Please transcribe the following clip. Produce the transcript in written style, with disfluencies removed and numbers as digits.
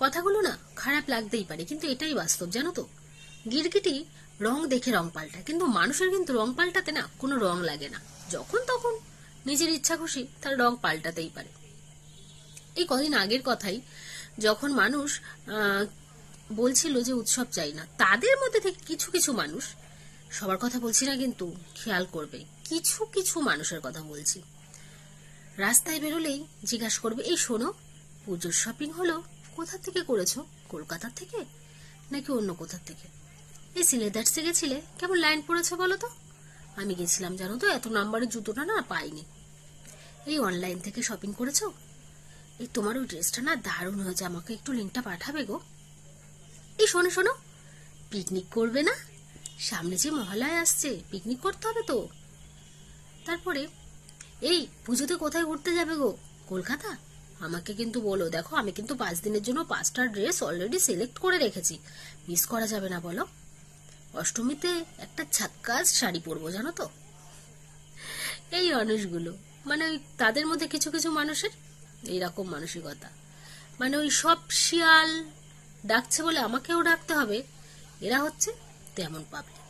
কথাগুলো না খারাপ লাগতেই পারে, কিন্তু এটাই বাস্তব, জানো তো। গিরগিটি রং দেখে রং পাল্টায়, কিন্তু মানুষের কিন্তু রং পাল্টাতে না কোনো রং লাগে না। যখন তখন নিজের ইচ্ছা খুশি তার রং পাল্টাতেই পারে। এই কদিন আগের কথাই, যখন মানুষ বলছিল যে উৎসব চাই না, তাদের মধ্যে থেকে কিছু কিছু মানুষ, সবার কথা বলছি না কিন্তু খেয়াল করবে, কিছু কিছু মানুষের কথা বলছি, রাস্তায় বেরোলেই জিজ্ঞাসা করবে, এই শোনো, পুজোর শপিং হলো, কোথা থেকে করেছো, কলকাতা থেকে নাকি অন্য কোথা থেকে? এই সিলেদার্সে গেছিলে, কেমন লাইন পড়েছে বলো তো? আমি গেছিলাম, জানো তো, এত নাম্বারের জুতোটা না পাইনি। এই অনলাইন থেকে শপিং করেছো? এই তোমার ওই ড্রেসটা না দারুণ হয়েছে, আমাকে একটু লিঙ্কটা পাঠাবে গো। এই শোনো শোনো, পিকনিক করবে না? সামনে যে মহালয়া আসছে, পিকনিক করতে হবে তো। তারপরে, এই পুজোতে কোথায় ঘুরতে যাবে গো? কলকাতা? আমাকে কিন্তু বলো, দেখো আমি কিন্তু 5 দিনের জন্য 5টা ড্রেস অলরেডি সিলেক্ট করে রেখেছি, মিস করা যাবে না বলো। অষ্টমীতে একটা ঝাক্কাস শাড়ি পরবো, জানো তো। এই মানুষগুলো, মানে ওই তাদের মধ্যে কিছু কিছু মানুষের এইরকম মানসিকতা, মানে ওই সব শিয়াল ডাকছে বলে আমাকেও ডাকতে হবে, এরা হচ্ছে তেমন পাবলিক।